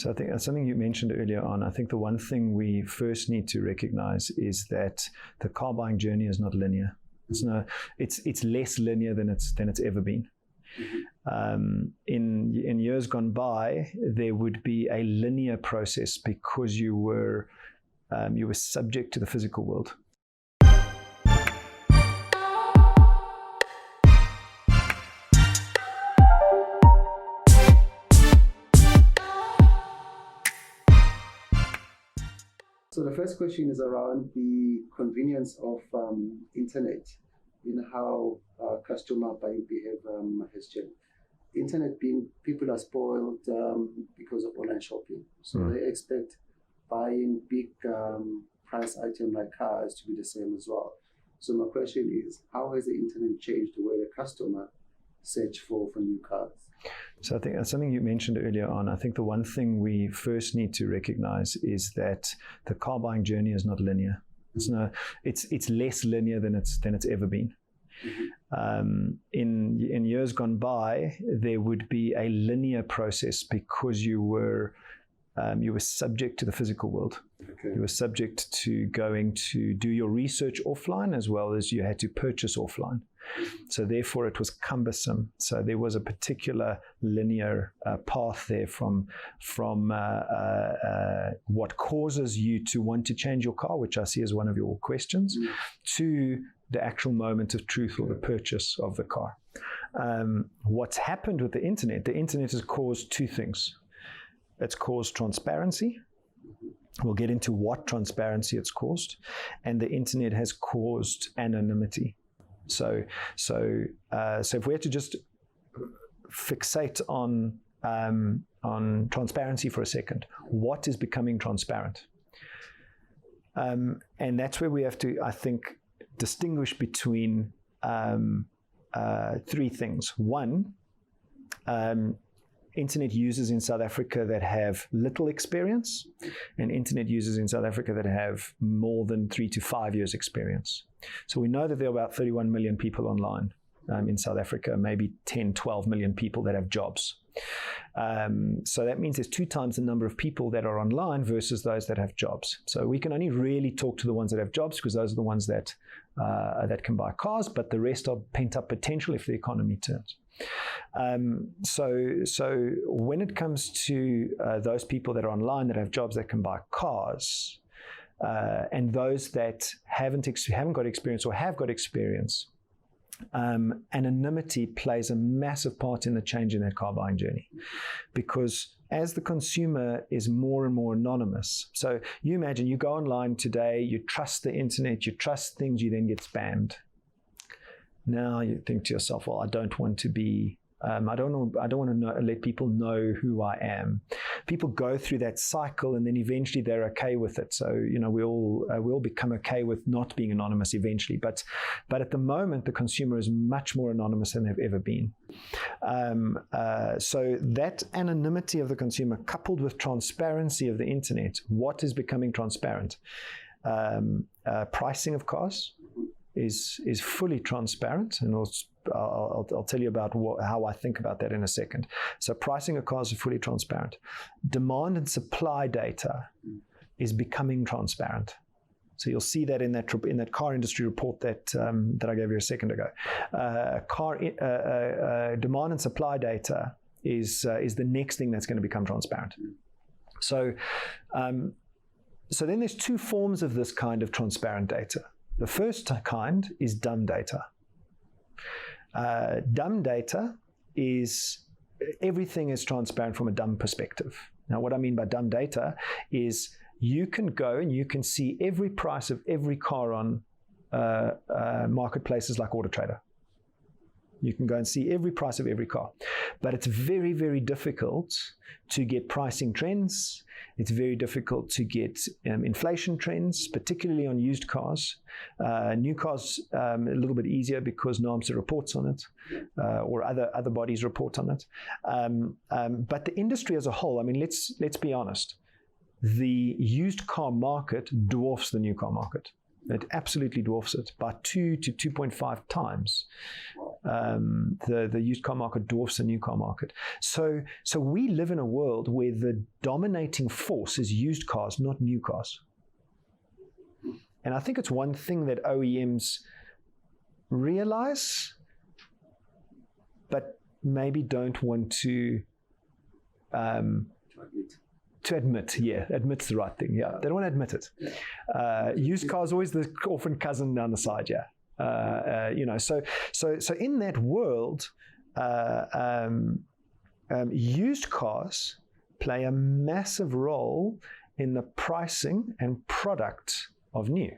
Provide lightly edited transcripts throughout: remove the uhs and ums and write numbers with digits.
So I think that's something you mentioned earlier on. I think the one thing we first need to recognize is that the car buying journey is not linear. It's less linear than it's ever been. In years gone by, there would be a linear process because you were subject to the physical world. So the first question is around the convenience of internet in how customer buying behavior has changed. Internet being, people are spoiled because of online shopping. So they expect buying big price item like cars to be the same as well. So my question is, how has the internet changed the way the customer search for new cars? So I think that's something you mentioned earlier on. I think the one thing we first need to recognize is that the car buying journey is not linear. It's less linear than it's ever been. In years gone by, there would be a linear process because you were subject to the physical world. Okay. You were subject to going to do your research offline as well as you had to purchase offline. So therefore it was cumbersome. So there was a particular linear path there from what causes you to want to change your car, which I see as one of your questions, to the actual moment of truth or the purchase of the car. What's happened with the internet has caused two things. It's caused transparency. We'll get into what transparency it's caused. And the internet has caused anonymity. So if we had to just fixate on transparency for a second, what is becoming transparent? And that's where we have to, I think, distinguish between three things. One, internet users in South Africa that have little experience, and internet users in South Africa that have more than 3 to 5 years experience. So we know that there are about 31 million people online in South Africa, maybe 10, 12 million people that have jobs. So that means there's 2 times the number of people that are online versus those that have jobs. So we can only really talk to the ones that have jobs because those are the ones that can buy cars, but the rest are pent up potential if the economy turns. So when it comes to those people that are online that have jobs that can buy cars, and those that haven't got experience or have got experience, anonymity plays a massive part in the change in that car buying journey, because as the consumer is more and more anonymous. So you imagine you go online today, you trust the internet, you trust things, you then get spammed. Now you think to yourself, well, I don't want to be, I don't want to let people know who I am. People go through that cycle and then eventually they're okay with it. So, we all become okay with not being anonymous eventually. But at the moment, the consumer is much more anonymous than they've ever been. So that anonymity of the consumer coupled with transparency of the internet, what is becoming transparent? Pricing of cars is fully transparent, and I'll tell you about how I think about that in a second. So pricing of cars is fully transparent. Demand and supply data is becoming transparent. So you'll see that in that car industry report that I gave you a second ago. Demand and supply data is the next thing that's going to become transparent. So then there's 2 forms of this kind of transparent data. The first kind is dumb data. Dumb data is everything is transparent from a dumb perspective. Now, what I mean by dumb data is you can go and you can see every price of every car on marketplaces like AutoTrader. You can go and see every price of every car. But it's very, very difficult to get pricing trends. It's very difficult to get inflation trends, particularly on used cars. New cars, a little bit easier because NAMSA reports on it, or other bodies report on it. But the industry as a whole, let's be honest, the used car market dwarfs the new car market. It absolutely dwarfs it by 2 to 2.5 times. The used car market dwarfs the new car market. So we live in a world where the dominating force is used cars, not new cars. And I think it's one thing that OEMs realize, but maybe don't want to admit. Yeah, admit's the right thing. Yeah, they don't want to admit it. Used cars always the orphan cousin down the side. Yeah, So in that world, used cars play a massive role in the pricing and product of new.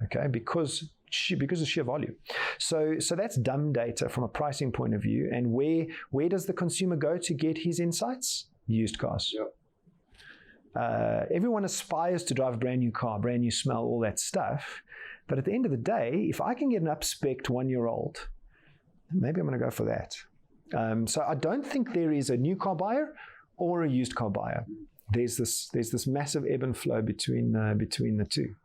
Okay, because of sheer volume. So that's dumb data from a pricing point of view. And where does the consumer go to get his insights? Used cars. Yep. Everyone aspires to drive a brand new car, brand new smell, all that stuff. But at the end of the day, if I can get an up-spec'd 1-year-old, maybe I'm going to go for that. So I don't think there is a new car buyer or a used car buyer. There's this massive ebb and flow between the two.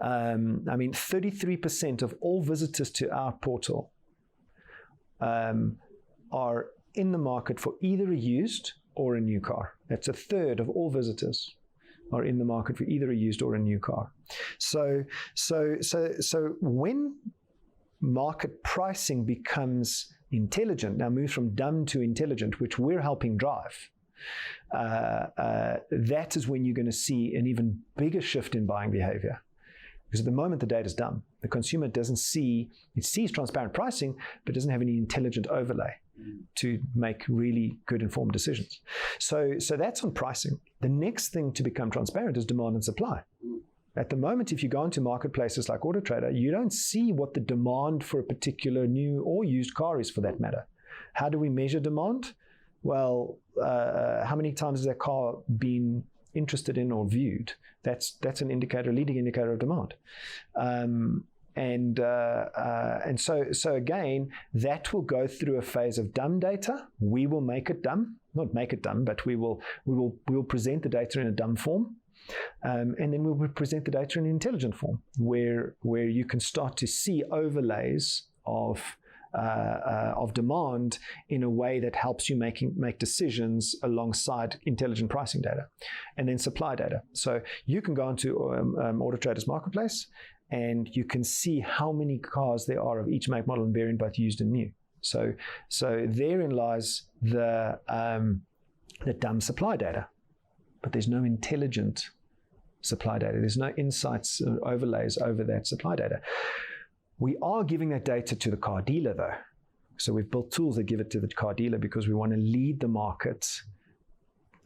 33% of all visitors to our portal are in the market for either a used or a new car. That's a third of all visitors are in the market for either a used or a new car. So when market pricing becomes intelligent, now moves from dumb to intelligent, which we're helping drive, that is when you're going to see an even bigger shift in buying behavior. Because at the moment, the data is dumb. The consumer sees transparent pricing, but doesn't have any intelligent overlay to make really good informed decisions. So that's on pricing. The next thing to become transparent is demand and supply. At the moment, if you go into marketplaces like AutoTrader, you don't see what the demand for a particular new or used car is, for that matter. How do we measure demand? Well, how many times has that car been interested in or viewed? That's an indicator, a leading indicator of demand. And so again, that will go through a phase of dumb data. We will make it dumb, not make it dumb, but we will present the data in a dumb form. And then we will present the data in an intelligent form, where you can start to see overlays of demand in a way that helps you make decisions alongside intelligent pricing data, and then supply data. So you can go into AutoTrader's marketplace, and you can see how many cars there are of each make, model, and variant, both used and new. So therein lies the dumb supply data, but there's no intelligent supply data. There's no insights or overlays over that supply data. We are giving that data to the car dealer, though. So we've built tools that give it to the car dealer because we want to lead the market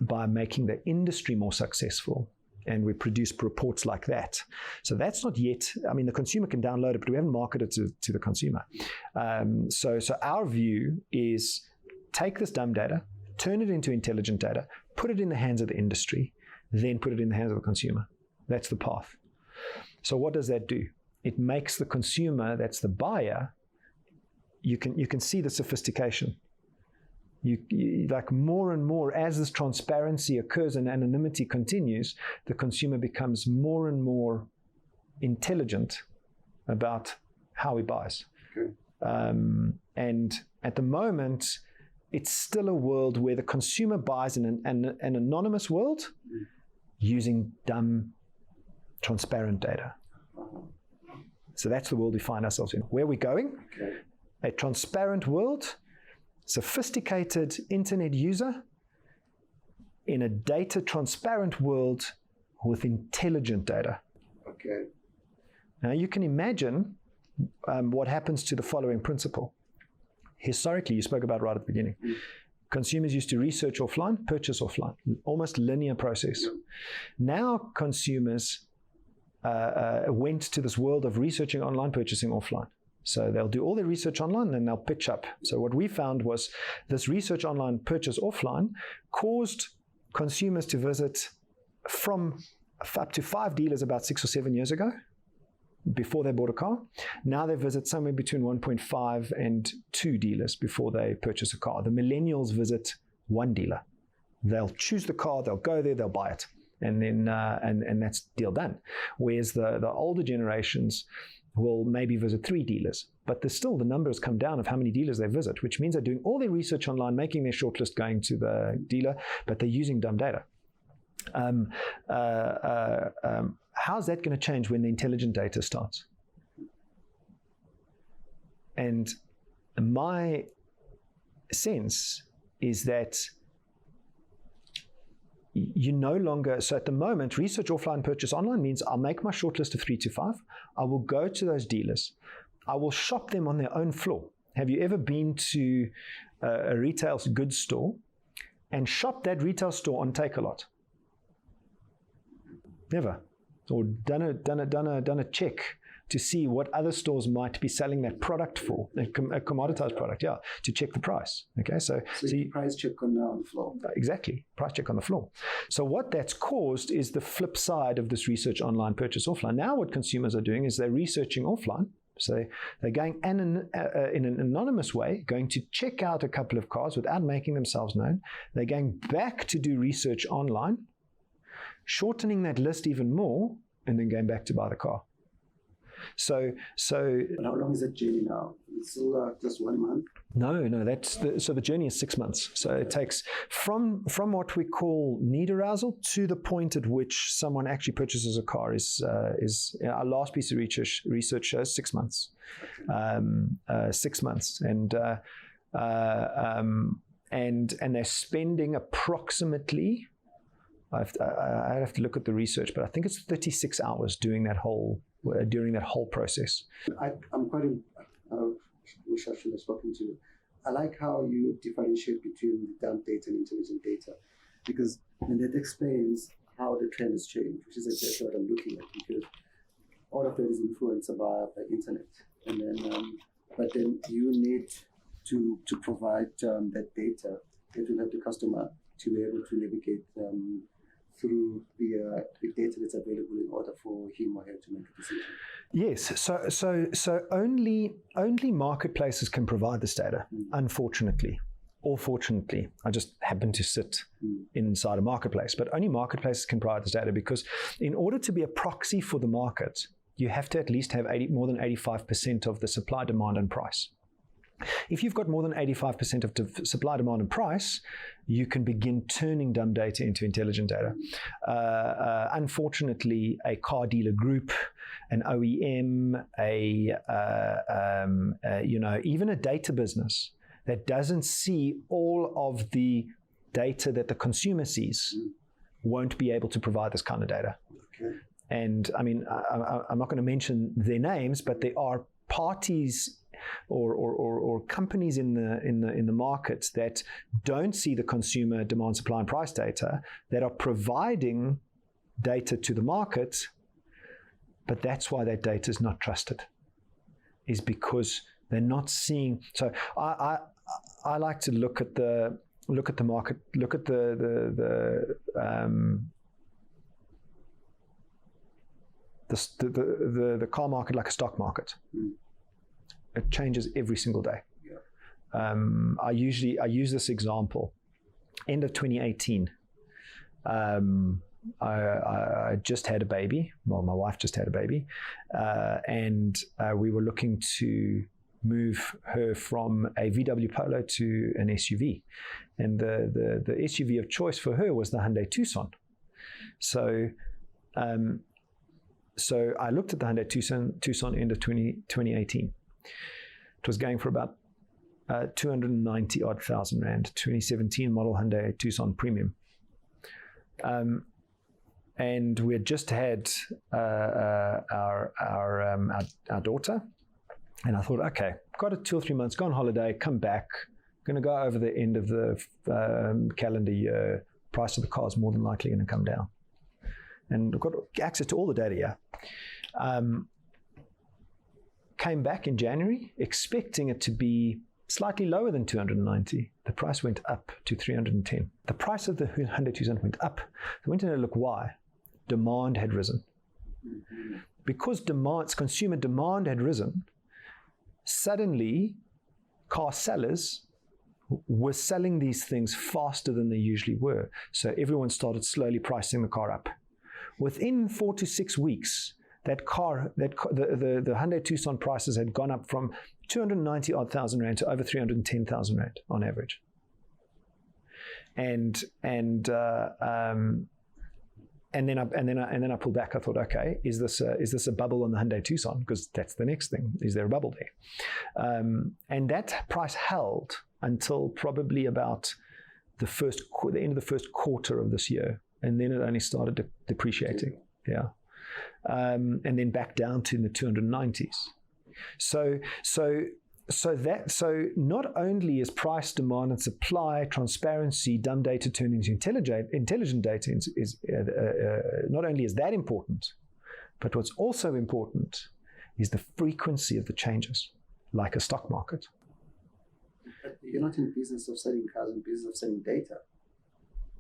by making the industry more successful. And we produce reports like that. So that's not yet, the consumer can download it, but we haven't marketed it to the consumer. So our view is take this dumb data, turn it into intelligent data, put it in the hands of the industry, then put it in the hands of the consumer. That's the path. So what does that do? It makes the consumer, that's the buyer, you can see the sophistication. You like more and more as this transparency occurs and anonymity continues, the consumer becomes more and more intelligent about how he buys. Okay. And at the moment, it's still a world where the consumer buys in an anonymous world using dumb, transparent data. So that's the world we find ourselves in. Where are we going? Okay. A transparent world, sophisticated internet user in a data transparent world with intelligent data. Okay. Now you can imagine what happens to the following principle. Historically, you spoke about right at the beginning. Consumers used to research offline, purchase offline, almost linear process. Now consumers went to this world of researching online, purchasing offline. So they'll do all their research online, then they'll pitch up. So what we found was this research online, purchase offline caused consumers to visit from up to 5 dealers about 6 or 7 years ago before they bought a car. Now they visit somewhere between 1.5 and 2 dealers before they purchase a car. The millennials visit 1 dealer. They'll choose the car, they'll go there, they'll buy it. and then and that's deal done. Whereas the older generations will maybe visit 3 dealers, but there's still the numbers come down of how many dealers they visit, which means they're doing all their research online, making their shortlist, going to the dealer, but they're using dumb data. How's that going to change when the intelligent data starts? And my sense is that you no longer, so at the moment, research offline, purchase online means I'll make my shortlist of 3 to 5. I will go to those dealers. I will shop them on their own floor. Have you ever been to a retail goods store and shopped that retail store on Take-A-Lot? Never. Or done a check to see what other stores might be selling that product for, a commoditized product, to check the price. Okay, so you price check on the floor. Exactly, price check on the floor. So what that's caused is the flip side of this research online, purchase offline. Now what consumers are doing is they're researching offline. So they're going in an anonymous way, going to check out a couple of cars without making themselves known. They're going back to do research online, shortening that list even more, and then going back to buy the car. So but how long is that journey now? It's still just 1 month? No, so the journey is 6 months. So it takes from what we call need arousal to the point at which someone actually purchases a car is our last piece of research shows 6 months. 6 months, and they're spending approximately, I have to look at the research, but I think it's 36 hours during that whole process. I'm quite, wish I should have spoken to you. I like how you differentiate between dumb data and intelligent data, because that explains how the trend has changed, which is exactly what I'm looking at, because all of that is influenced by internet. And then, but then you need to provide that data that will help the customer to be able to navigate through the data that's available in order for him or her to make a decision. Yes, so only marketplaces can provide this data, unfortunately. Or fortunately, I just happen to sit inside a marketplace, but only marketplaces can provide this data, because in order to be a proxy for the market, you have to at least have more than 85% of the supply, demand, and price. If you've got more than 85% of the supply, demand, and price, you can begin turning dumb data into intelligent data. Unfortunately, a car dealer group, an OEM, even a data business that doesn't see all of the data that the consumer sees won't be able to provide this kind of data. Okay. And I mean, I'm not going to mention their names, but there are parties or companies in the market that don't see the consumer demand, supply, and price data, that are providing data to the market, but that's why that data is not trusted, is because they're not seeing. So I like to look at the market, look at the car market like a stock market. It changes every single day. Yeah. I use this example. End of 2018, I just had a baby. Well, my wife just had a baby, and we were looking to move her from a VW Polo to an SUV, and the SUV of choice for her was the Hyundai Tucson. So I looked at the Hyundai Tucson end of 2018. It was going for about 290 odd thousand rand, 2017 model Hyundai Tucson Premium. And we had just had our daughter, and I thought, okay, got it 2 or 3 months, go on holiday, come back, going to go over the end of the calendar year, price of the car is more than likely going to come down. And I've got access to all the data here. Came back in January, expecting it to be slightly lower than 290. The price went up to 310. The price of the Hyundai Tucson went up. I went in to look why. Demand had risen. Because consumer demand had risen, suddenly car sellers were selling these things faster than they usually were. So everyone started slowly pricing the car up. Within 4 to 6 weeks, the Hyundai Tucson prices had gone up from 290 odd thousand rand to over 310,000 rand on average. And then I pulled back. I thought, okay, is this a bubble on the Hyundai Tucson? Because that's the next thing. Is there a bubble there? And that price held until probably about the end of the first quarter of this year, and then it only started depreciating. Yeah, and then back down to the 290s. So not only is price, demand, and supply, transparency, dumb data turning into intelligent data is not only is that important, but what's also important is the frequency of the changes, like a stock market. But you're not in the business of selling cars, in the business of selling data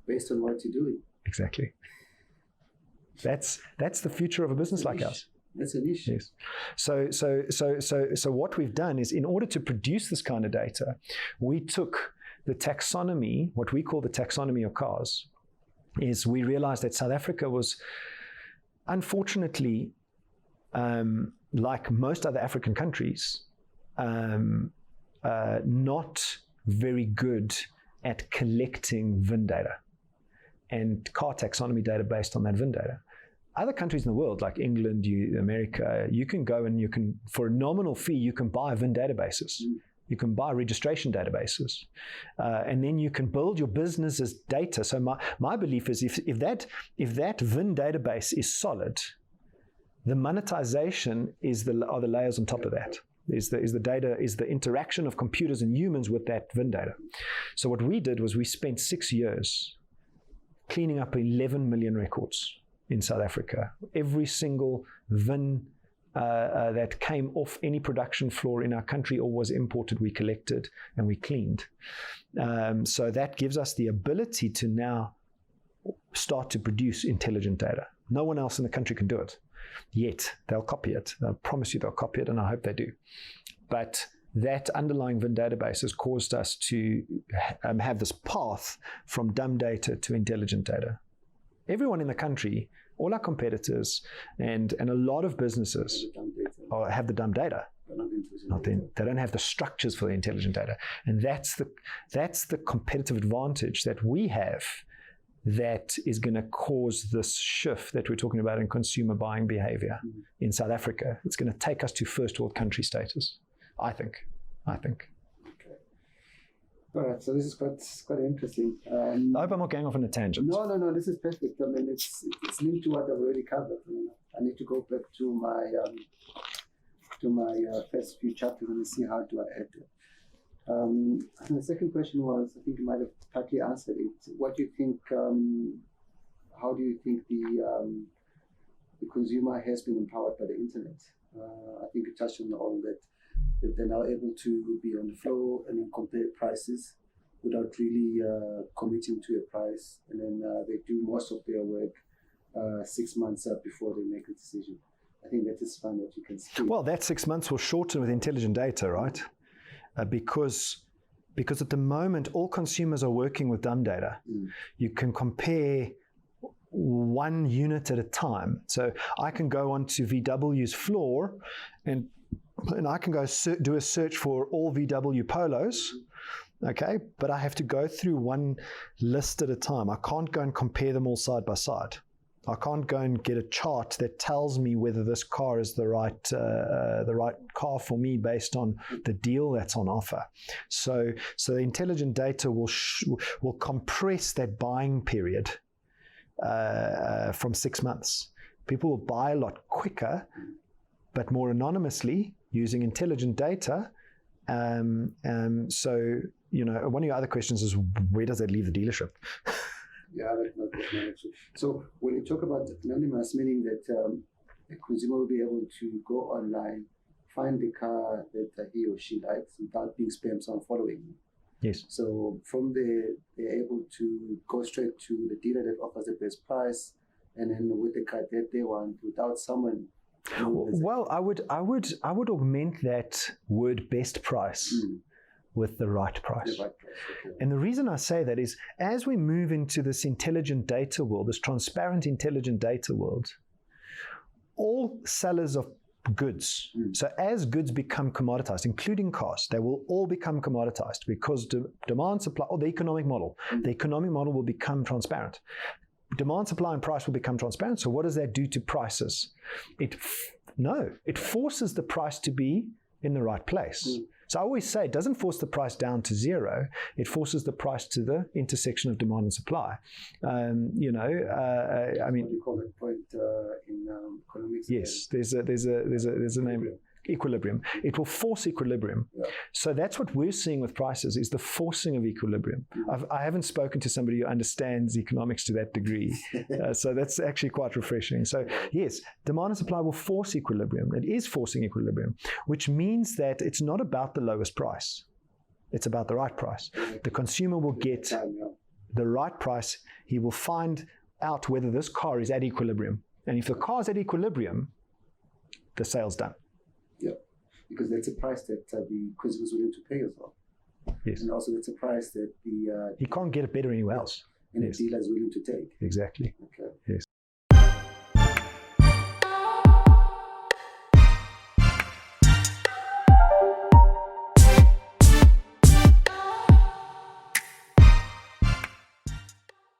based on what you're doing. Exactly. That's the future of a business like ours. That's an issue. Yes. So what we've done is, in order to produce this kind of data, we took the taxonomy, what we call the taxonomy of cars, is we realized that South Africa was, unfortunately, like most other African countries, not very good at collecting VIN data and car taxonomy data based on that VIN data. Other countries in the world, like England, America, you can go and for a nominal fee, you can buy VIN databases. You can buy registration databases. And then you can build your business as data. So my belief is if that VIN database is solid, the monetization are the layers on top of that. Is the data, is the interaction of computers and humans with that VIN data. So what we did was we spent 6 years cleaning up 11 million records in South Africa. Every single VIN that came off any production floor in our country or was imported, we collected and we cleaned. So that gives us the ability to now start to produce intelligent data. No one else in the country can do it. Yet they'll copy it. They'll promise you they'll copy it, and I hope they do. But that underlying VIN database has caused us to have this path from dumb data to intelligent data. Everyone in the country, all our competitors, and a lot of businesses have the dumb data. They don't have the structures for the intelligent data, and that's the competitive advantage that we have. That is going to cause this shift that we're talking about in consumer buying behavior in South Africa. It's going to take us to first world country status, I think. Okay. All right, so this is quite interesting. I hope I'm not going off on a tangent. No, this is perfect. I mean, it's linked to what I've already covered. I need to go back to my first few chapters and see how do I add it. And the second question was, I think you might have partly answered it. What do you think? How do you think the consumer has been empowered by the internet? I think you touched on all that they're now able to be on the floor and then compare prices without really committing to a price, and then they do most of their work 6 months before they make a decision. I think that is fun that you can see. Well, that 6 months will shorten with intelligent data, right? Because at the moment, all consumers are working with dumb data. You can compare one unit at a time. So I can go onto VW's floor and I can go do a search for all VW Polos, okay? But I have to go through one list at a time. I can't go and compare them all side by side. I can't go and get a chart that tells me whether this car is the right car for me based on the deal that's on offer. So the intelligent data will compress that buying period from 6 months. People will buy a lot quicker, but more anonymously using intelligent data. So one of your other questions is, where does that leave the dealership? Yeah, that's not actually. So when you talk about anonymous, meaning that the consumer will be able to go online, find the car that he or she likes without being spammed on following. Yes. So from there, they're able to go straight to the dealer that offers the best price, and then with the car that they want, without someone. Well, I would augment that word best price with the right price. The right price. Okay. And the reason I say that is as we move into this intelligent data world, this transparent intelligent data world, all sellers of goods, so as goods become commoditized, including cars, they will all become commoditized because demand, supply, or the economic model will become transparent. Demand, supply, and price will become transparent. So what does that do to prices? It forces the price to be in the right place. So I always say it doesn't force the price down to zero. It forces the price to the intersection of demand and supply. I mean, What do you call that point in economics? Yes, there's a name. Equilibrium. It will force equilibrium. Yeah. So that's what we're seeing with prices, is the forcing of equilibrium. I haven't spoken to somebody who understands economics to that degree. So that's actually quite refreshing. So yes, demand and supply will force equilibrium. It is forcing equilibrium, which means that it's not about the lowest price. It's about the right price. The consumer will get the right price. He will find out whether this car is at equilibrium. And if the car is at equilibrium, the sale's done. Yeah, because that's a price that the consumer is willing to pay as well. Yes. And also that's a price that he can't get it better anywhere else. And the dealer is willing to take. Exactly. Okay. Yes.